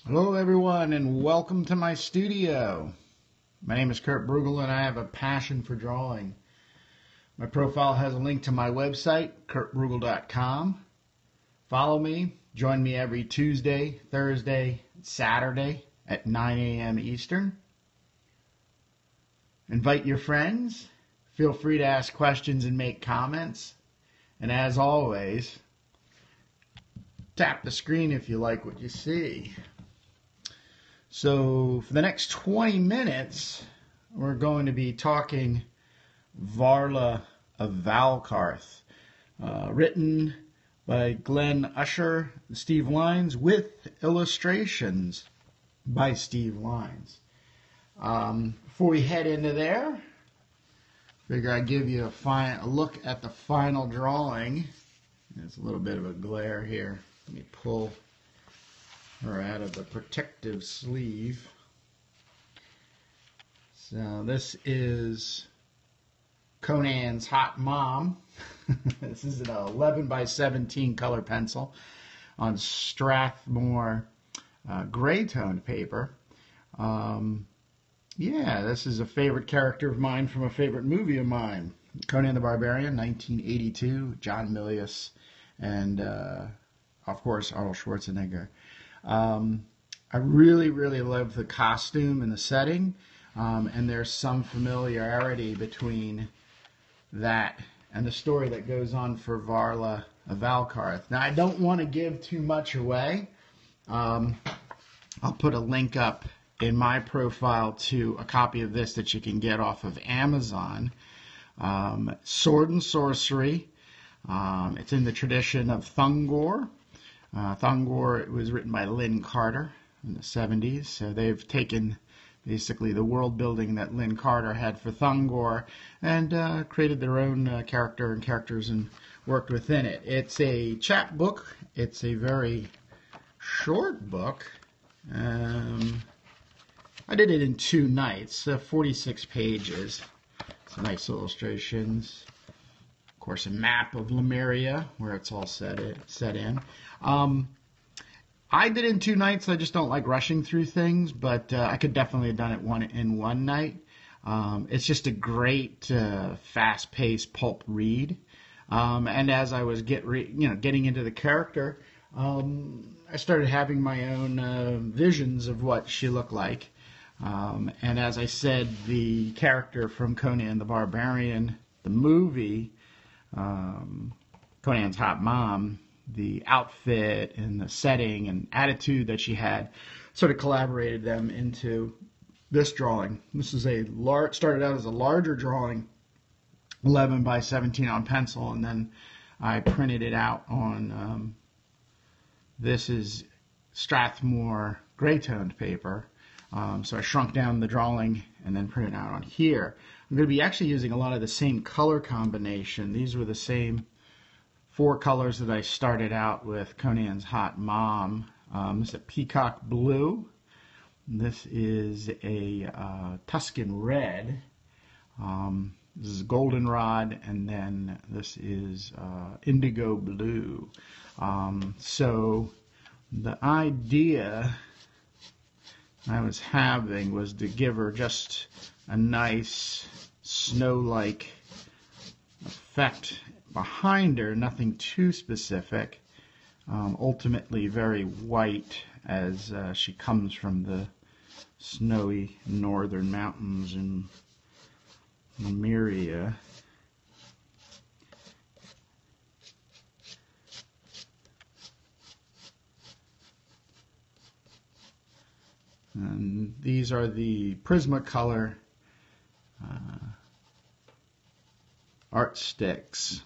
Hello everyone and welcome to my studio. My name is Kurt Bruegel and I have a passion for drawing. My profile has a link to my website, kurtbruegel.com. Follow me, join me every Tuesday, Thursday, Saturday at 9 a.m. Eastern. Invite your friends, feel free to ask questions and make comments. And as always, tap the screen if you like what you see. So for the next 20 minutes, we're going to be talking Varla of Valkarth, written by Glenn Usher and Steve Lines, with illustrations by Steve Lines. Before we head into there, figure I'd give you a look at the final drawing. There's a little bit of a glare here. Let me pull her out of the protective sleeve. So this is Conan's Hot Mom. This is an 11 by 17 color pencil on Strathmore gray toned paper. Yeah, this is a favorite character of mine from a favorite movie of mine. Conan the Barbarian, 1982, John Milius, and of course Arnold Schwarzenegger. I really love the costume and the setting, and there's some familiarity between that and the story that goes on for Varla of Valkarth. Now, I don't want to give too much away. I'll put a link up in my profile to a copy of this that you can get off of Amazon. Sword and Sorcery. It's in the tradition of Thungor. Thungor was written by Lynn Carter in the 70s, so they've taken basically the world building that Lynn Carter had for Thungor and created their own characters and worked within it. It's a chapbook. It's a very short book. I did it in 2 nights, 46 pages. Some nice illustrations. Of course, a map of Lemuria where it's all set in. I did it in 2 nights. I just don't like rushing through things, but I could definitely have done it in one night. It's just a great, fast-paced pulp read. And as I was getting into the character, I started having my own visions of what she looked like. And as I said, the character from Conan the Barbarian, the movie, Conan's Hot Mom, the outfit and the setting and attitude that she had sort of collaborated them into this drawing. This is started out as a larger drawing, 11 by 17 on pencil, and then I printed it out on, this is Strathmore gray toned paper. So I shrunk down the drawing and then printed it out on here. I'm going to be actually using a lot of the same color combination. These were the same 4 colors that I started out with Conan's Hot Mom. This is a peacock blue. This is a Tuscan red. This is goldenrod, and then this is indigo blue. So the idea I was having was to give her just a nice snow-like effect behind her, nothing too specific. Ultimately very white as she comes from the snowy northern mountains in Lemuria. And these are the Prismacolor art sticks.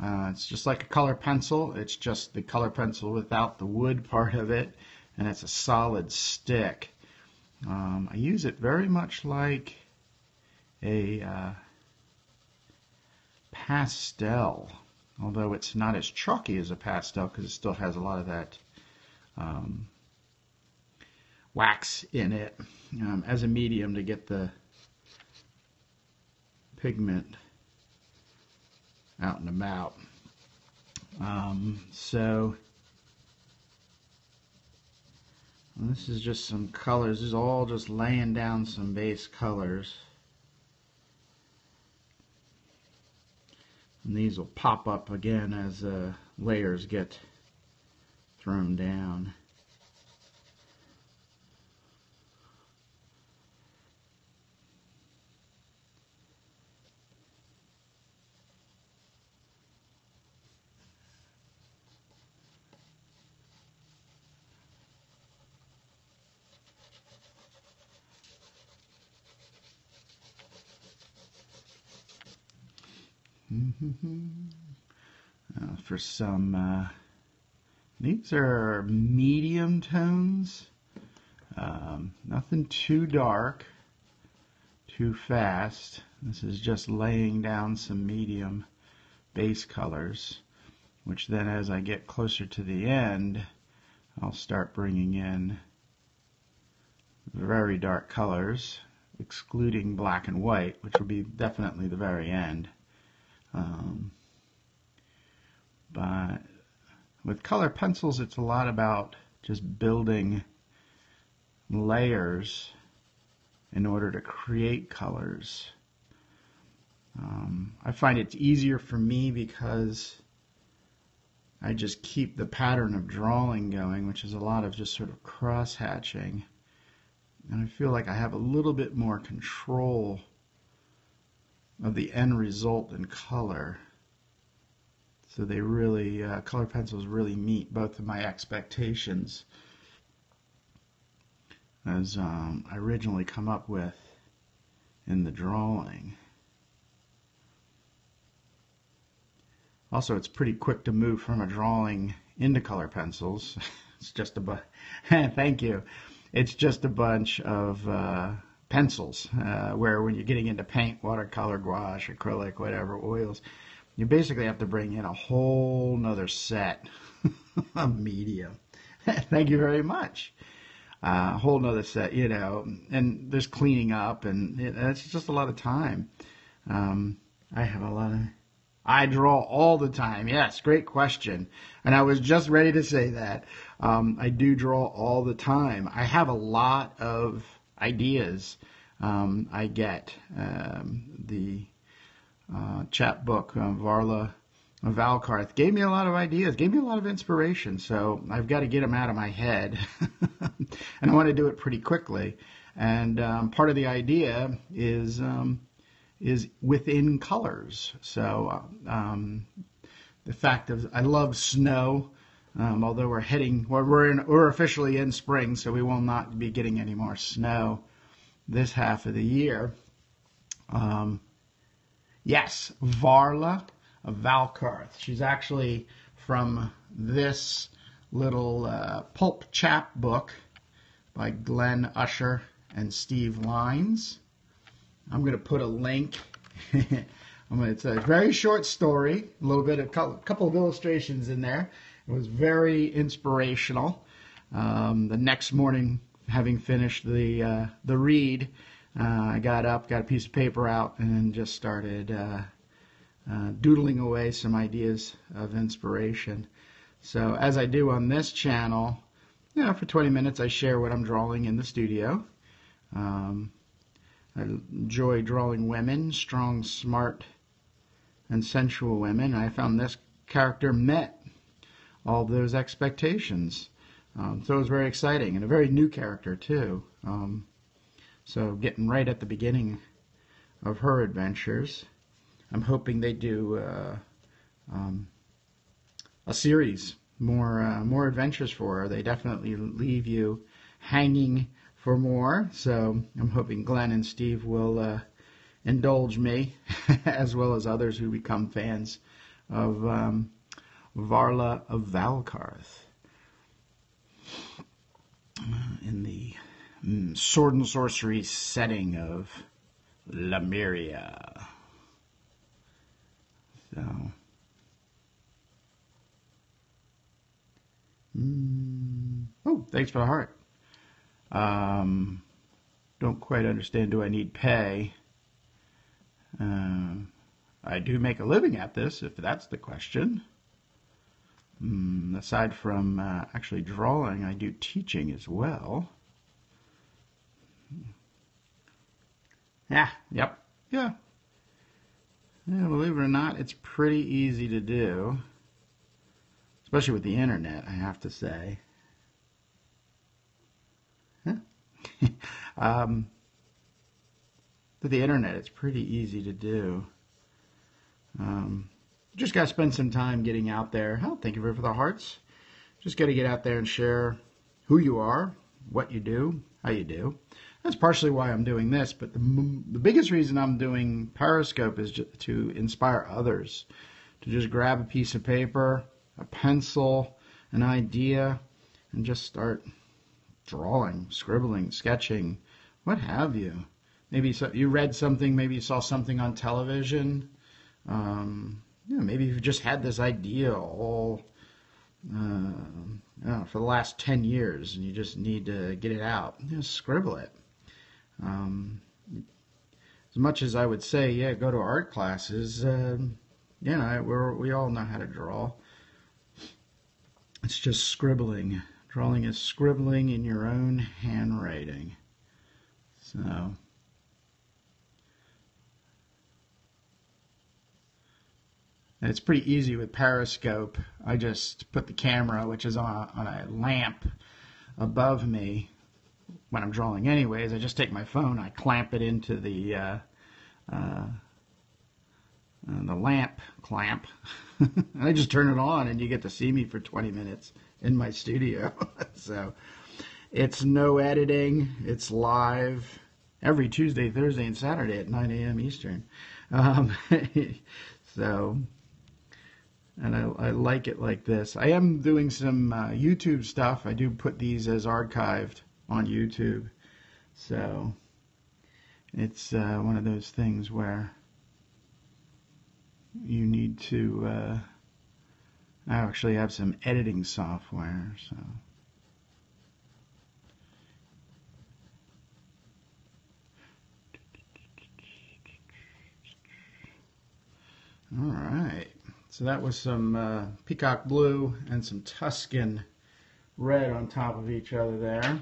It's just like a color pencil. It's just the color pencil without the wood part of it, and it's a solid stick. I use it very much like a pastel, although it's not as chalky as a pastel because it still has a lot of that wax in it as a medium to get the pigment out and about. So And this is just some colors. This is all just laying down some base colors. And these will pop up again as layers get thrown down. For some, these are medium tones, nothing too dark, too fast. This is just laying down some medium base colors, which then as I get closer to the end, I'll start bringing in very dark colors, excluding black and white, which will be definitely the very end. But with color pencils, it's a lot about just building layers in order to create colors. I find it's easier for me because I just keep the pattern of drawing going, which is a lot of just sort of cross-hatching. And I feel like I have a little bit more control of the end result in color. So they really, color pencils really meet both of my expectations as I originally come up with in the drawing. Also, it's pretty quick to move from a drawing into color pencils. It's just a thank you. It's just a bunch of pencils, where when you're getting into paint, watercolor, gouache, acrylic, whatever, oils, you basically have to bring in a whole nother set of medium. Thank you very much. A whole nother set, you know, and there's cleaning up, and it's just a lot of time. I have a lot of... I draw all the time. Yes, great question. And I was just ready to say that. I do draw all the time. I have a lot of ideas. I get the chapbook, Varla Valkarth, gave me a lot of ideas, gave me a lot of inspiration. So I've got to get them out of my head. And I want to do it pretty quickly. And part of the idea is within colors. So the fact of, I love snow, although we're officially in spring, so we will not be getting any more snow this half of the year. Yes, Varla Valkarth. She's actually from this little pulp chapbook by Glenn Usher and Steve Lines. I'm going to put a link. It's a very short story, a little bit, a couple of illustrations in there. It was very inspirational. The next morning, having finished the read, I got up, got a piece of paper out, and just started doodling away some ideas of inspiration. So as I do on this channel, you know, for 20 minutes I share what I'm drawing in the studio. I enjoy drawing women, strong, smart, and sensual women. I found this character met all those expectations. So it was very exciting, and a very new character too. So getting right at the beginning of her adventures. I'm hoping they do a series, more adventures for her. They definitely leave you hanging for more, so I'm hoping Glenn and Steve will indulge me, as well as others who become fans of Varla of Valkarth in the sword and sorcery setting of Lemuria. So, oh, thanks for the heart. Don't quite understand, do I need pay? I do make a living at this, if that's the question. aside from actually drawing, I do teaching as well. Yeah, yep, yeah. Yeah, believe it or not, it's pretty easy to do, especially with the internet, I have to say. Huh? With the internet, it's pretty easy to do. Just got to spend some time getting out there. Oh, thank you for the hearts. Just got to get out there and share who you are, what you do, how you do. That's partially why I'm doing this, but the biggest reason I'm doing Periscope is just to inspire others to just grab a piece of paper, a pencil, an idea, and just start drawing, scribbling, sketching, what have you. Maybe you read something, maybe you saw something on television. Maybe you've just had this idea all for the last 10 years and you just need to get it out. Just scribble it. As much as I would say, yeah, go to art classes, we all know how to draw. It's just scribbling. Drawing is scribbling in your own handwriting. So, and it's pretty easy with Periscope. I just put the camera, which is on a lamp above me when I'm drawing anyways. I just take my phone, I clamp it into the lamp clamp, and I just turn it on and you get to see me for 20 minutes in my studio. So it's no editing, it's live every Tuesday, Thursday, and Saturday at 9 a.m. Eastern. So, and I like it like this. I am doing some YouTube stuff. I do put these as archived on YouTube. So it's one of those things where you need to I actually have some editing software. So all right, so that was some peacock blue and some Tuscan red on top of each other there.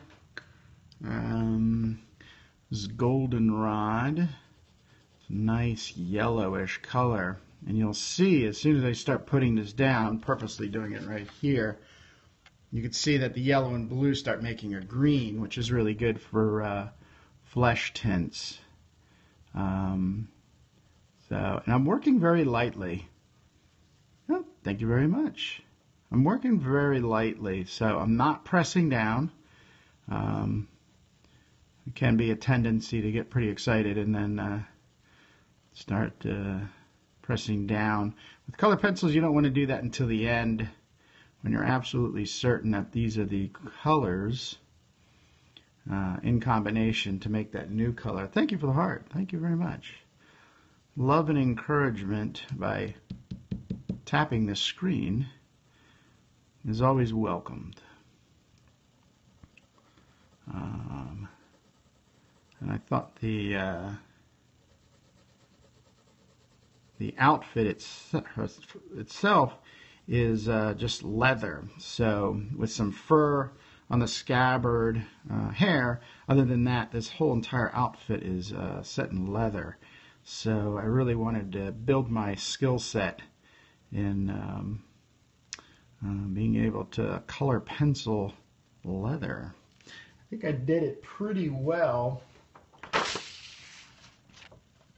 This is goldenrod. It's a nice yellowish color. And you'll see as soon as I start putting this down, I'm purposely doing it right here, you can see that the yellow and blue start making a green, which is really good for flesh tints. And I'm working very lightly. Oh, thank you very much. I'm working very lightly, so I'm not pressing down. It can be a tendency to get pretty excited and then start pressing down. With color pencils, you don't want to do that until the end when you're absolutely certain that these are the colors in combination to make that new color. Thank you for the heart. Thank you very much. Love and encouragement by tapping the screen is always welcomed. And I thought the outfit itself is just leather, so with some fur on the scabbard hair. Other than that, this whole entire outfit is set in leather. So I really wanted to build my skill set in being able to color pencil leather. I think I did it pretty well.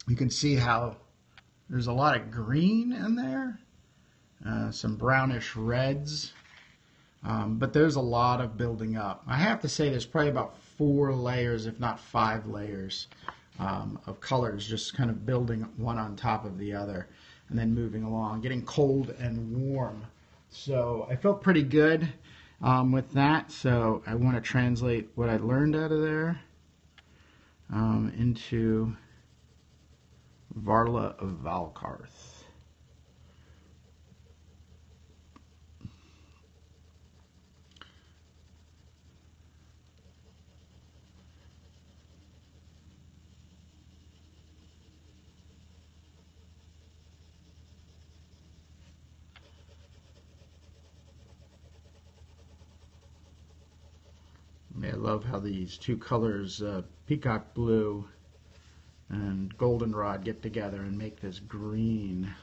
You can see how there's a lot of green in there, some brownish reds, but there's a lot of building up. I have to say there's probably about 4 layers, if not 5 layers, of colors just kind of building one on top of the other and then moving along, getting cold and warm. So I felt pretty good with that, so I want to translate what I learned out of there into Varla of Valkarth. I love how these two colors, peacock blue and goldenrod, get together and make this green.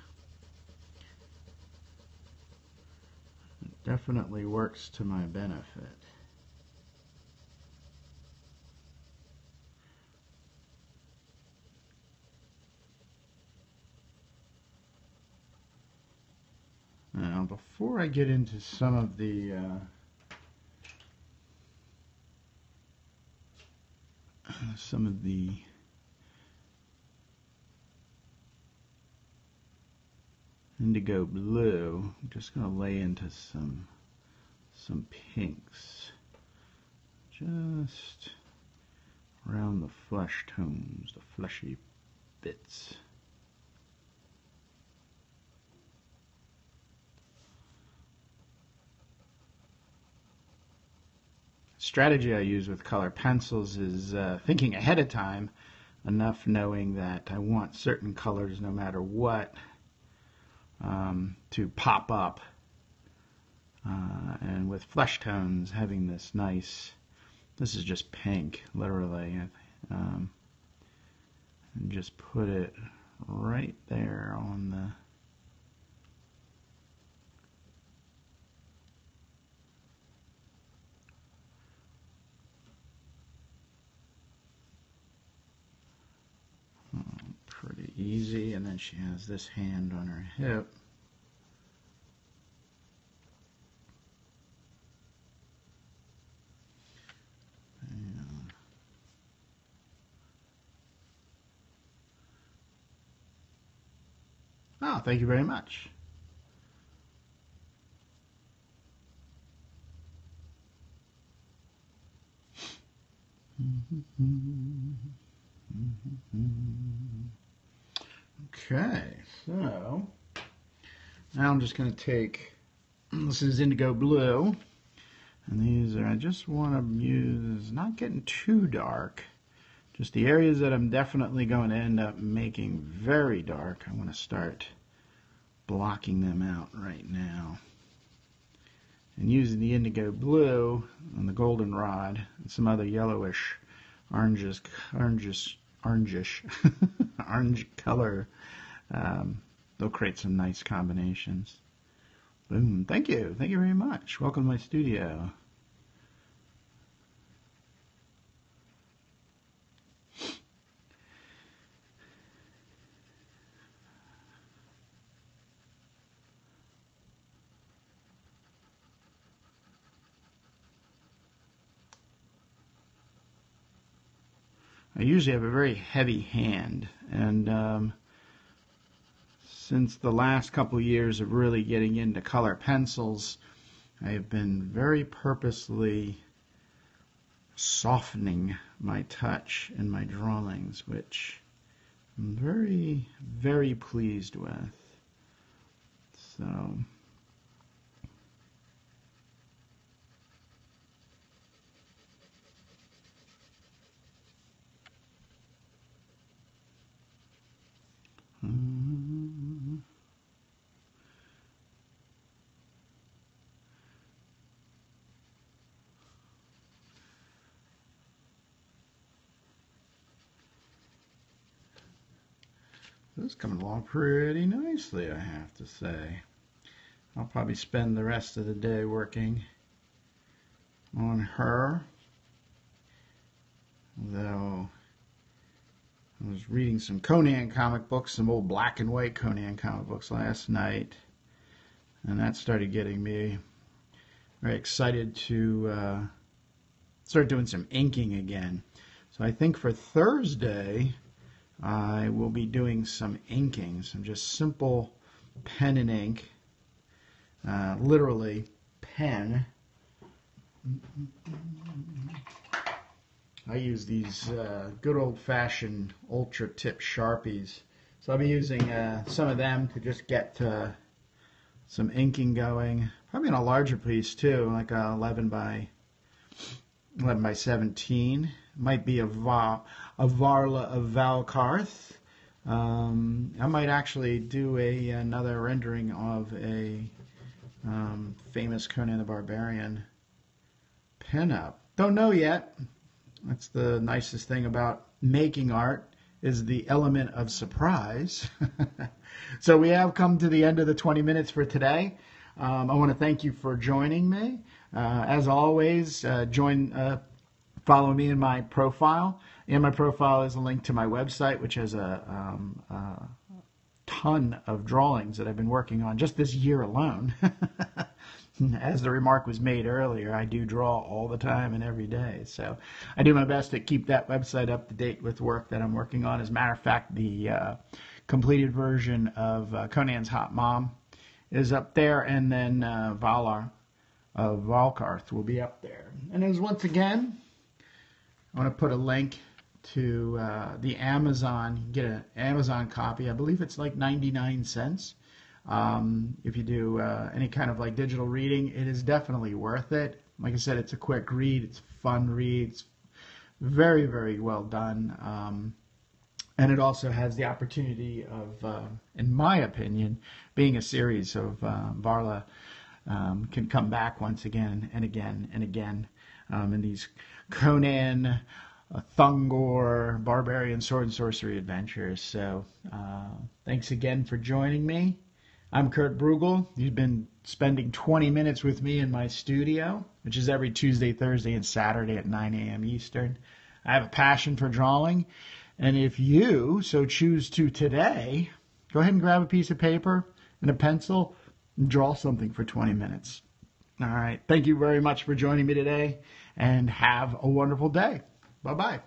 It definitely works to my benefit. Now, before I get into some of the indigo blue, I'm just going to lay into some pinks, just around the flesh tones, the fleshy bits. Strategy I use with color pencils is thinking ahead of time, enough knowing that I want certain colors no matter what to pop up, and with flesh tones having this nice, this is just pink literally, and just put it right there on the pretty easy. And then she has this hand on her hip. And oh, thank you very much. Okay, so now I'm just going to take, this is indigo blue, and these are, I just want to use, not getting too dark, just the areas that I'm definitely going to end up making very dark. I want to start blocking them out right now. And using the indigo blue and the goldenrod and some other yellowish, orangish orange color, they'll create some nice combinations. Boom. Thank you very much. Welcome to my studio. I usually have a very heavy hand, and since the last couple years of really getting into color pencils, I have been very purposely softening my touch in my drawings, which I'm very, very pleased with. So this is coming along pretty nicely, I have to say. I'll probably spend the rest of the day working on her, though I was reading some Conan comic books, some old black and white Conan comic books last night, and that started getting me very excited to start doing some inking again. So I think for Thursday I will be doing some inking, some just simple pen and ink, literally pen. I use these good old-fashioned ultra tip Sharpies, so I'll be using some of them to just get some inking going, probably in a larger piece too, like a 11 by 17. Might be a Varla of Valkarth. I might actually do another rendering of a famous Conan the Barbarian pinup. Don't know yet. That's the nicest thing about making art, is the element of surprise. So we have come to the end of the 20 minutes for today. I want to thank you for joining me. As always, follow me in my profile. In my profile is a link to my website, which has a ton of drawings that I've been working on just this year alone. As the remark was made earlier, I do draw all the time and every day. So I do my best to keep that website up to date with work that I'm working on. As a matter of fact, the completed version of Conan's Hot Mom is up there, and then Valar of Valkarth will be up there. And as once again, I want to put a link to the Amazon. You can get an Amazon copy. I believe it's like 99 cents. If you do any kind of like digital reading, it is definitely worth it. Like I said, it's a quick read. It's a fun read. It's very, very well done. And it also has the opportunity of, in my opinion, being a series of Varla can come back once again and again and again in these Conan, Thungor, barbarian sword and sorcery adventures. So thanks again for joining me. I'm Kurt Bruegel. You've been spending 20 minutes with me in my studio, which is every Tuesday, Thursday, and Saturday at 9 a.m. Eastern. I have a passion for drawing, and if you so choose to today, go ahead and grab a piece of paper and a pencil and draw something for 20 minutes. All right. Thank you very much for joining me today, and have a wonderful day. Bye-bye.